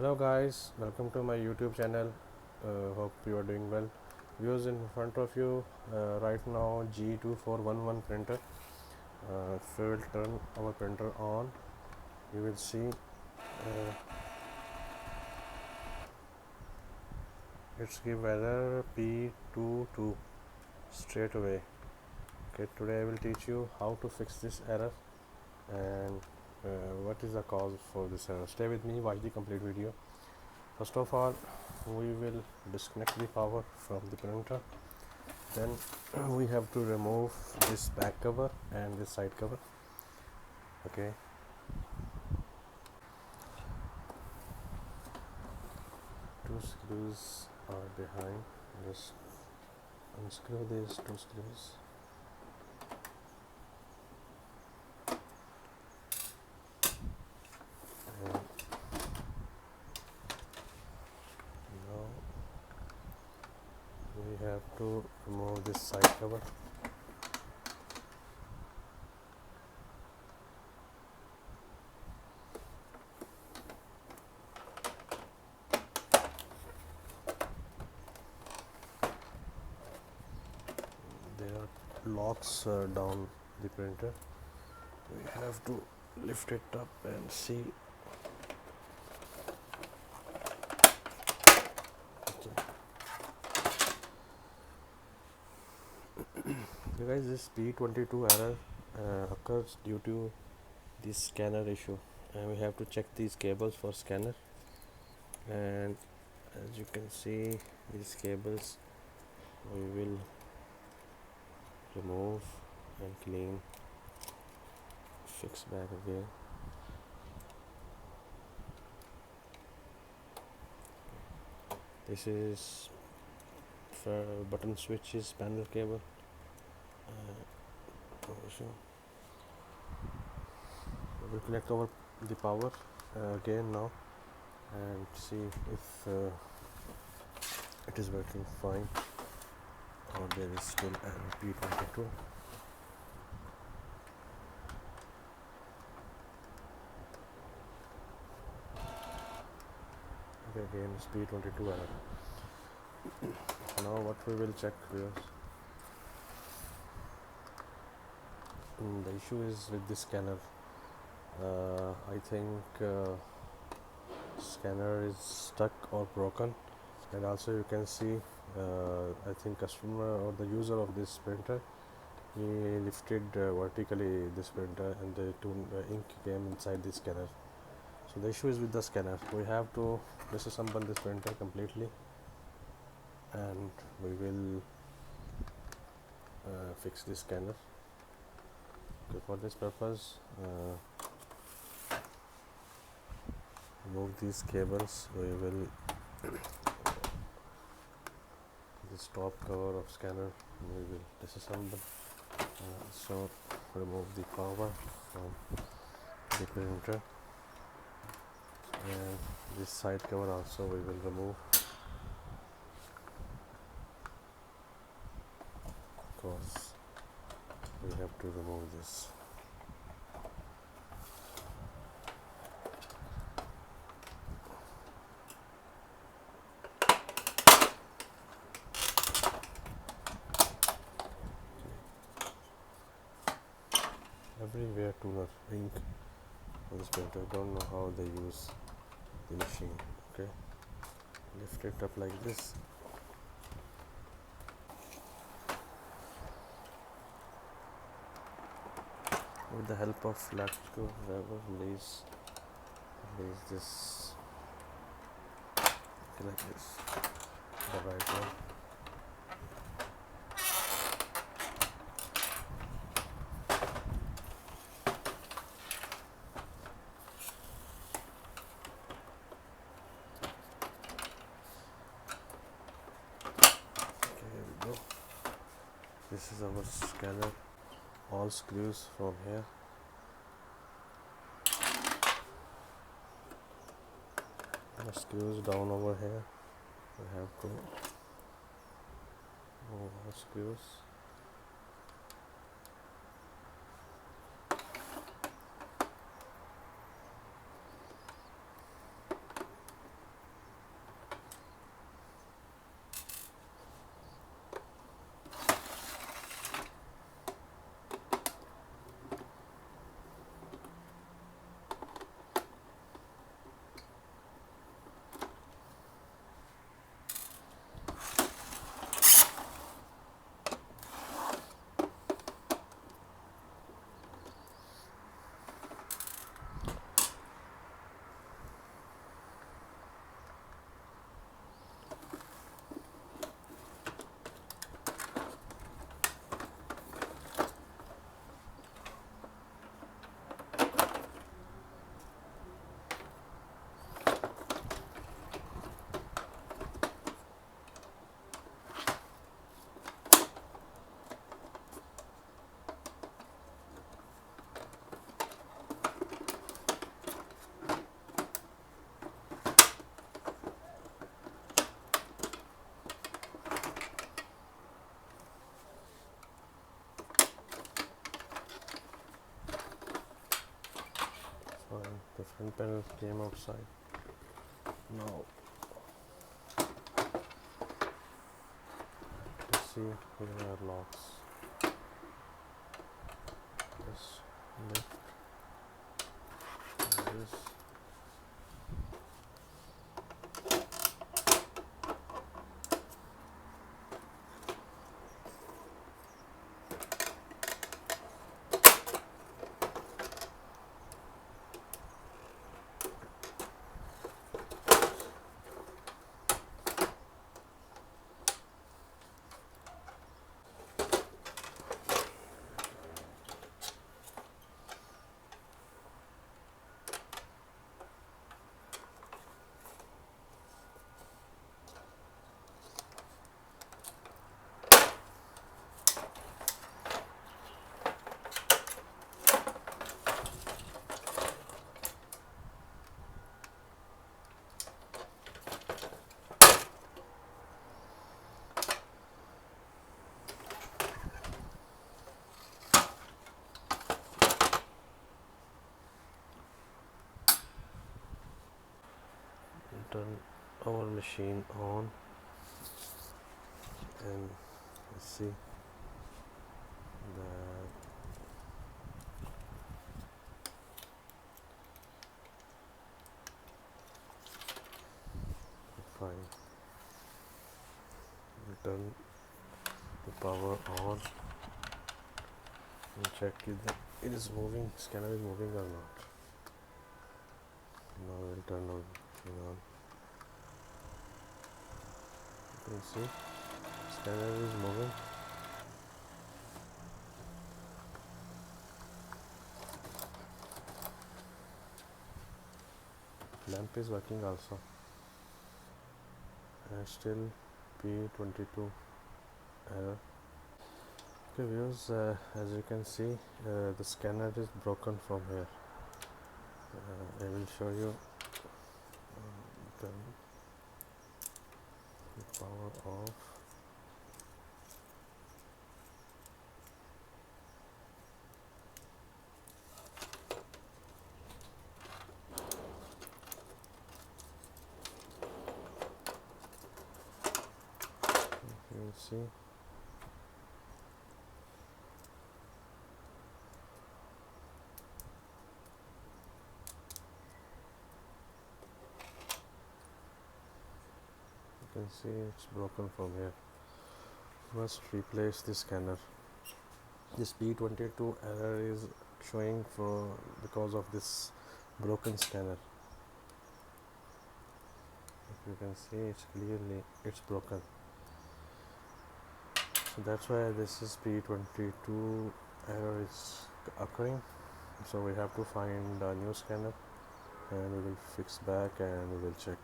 Hello guys, welcome to my YouTube channel. Hope you are doing well. Viewers, in front of you right now G2411 printer. If we will turn our printer on, you will see it's give error P22 straight away. Okay, today I will teach you how to fix this error and what is the cause for this error. Stay with me, watch the complete video. First of all, we will disconnect the power from the printer. Then we have to remove this back cover and this side cover. Okay, two screws are behind. Just unscrew these two screws. And now we have to remove this side cover. There are locks down the printer. We have to lift it up and see. Okay. You guys, this P22 error occurs due to this scanner issue, and we have to check these cables for scanner. And as you can see, these cables we will remove and clean, fix back again. This is for button switches panel cable. So we will connect over the power again now and see if it is working fine or there is still error P22. Okay, again it's P22 error. Now what we will check here, the issue is with the scanner. I think scanner is stuck or broken, and also you can see I think customer or the user of this printer, he lifted vertically this printer and the ink came inside the scanner. So the issue is with the scanner. We have to disassemble this printer completely and we will fix this scanner. Okay, for this purpose, remove these cables. We will this top cover of scanner we will disassemble. So remove the power from the printer, and this side cover also we will remove, because we have to remove this. Everywhere toner ink on this printer. Don't know how they use the machine. Okay, lift it up like this. With the help of flat screwdriver, release this. Okay, like this. The right one. Okay, here we go. This is our scanner. All screws from here. The screws down over here. We have to move our screws. panel came outside. Now let's see, here are locks. Just lift this. Turn our machine on and see that fine. We turn the power on and check if it is moving, scanner is moving or not. Now we'll turn on machine on. You can see scanner is moving. Lamp is working also, and still P22 error. Okay viewers, as you can see, the scanner is broken from here. I will show you. Turn the power off. You will see. You can see it's broken from here. Must replace the scanner. This P22 error is showing for because of this broken scanner. If you can see, it's clearly it's broken. So that's why this is P22 error is occurring. So we have to find a new scanner and we will fix back and we will check.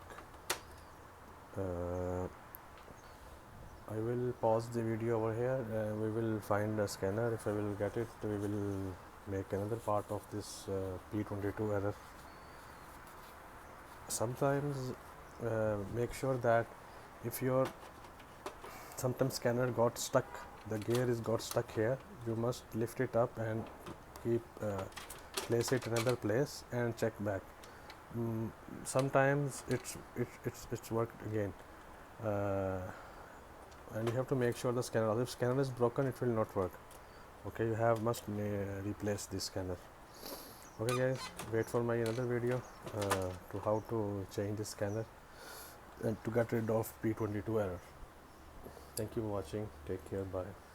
I will pause the video over here. We will find a scanner. If I will get it, we will make another part of this P22 error. Sometimes make sure that if your sometimes scanner got stuck, the gear is got stuck here, you must lift it up and keep place it another place and check back. Sometimes it's worked again, and you have to make sure the scanner, if scanner is broken, it will not work. Okay, you must replace this scanner. Okay guys, wait for my another video to how to change this scanner and to get rid of P22 error. Thank you for watching. Take care. Bye.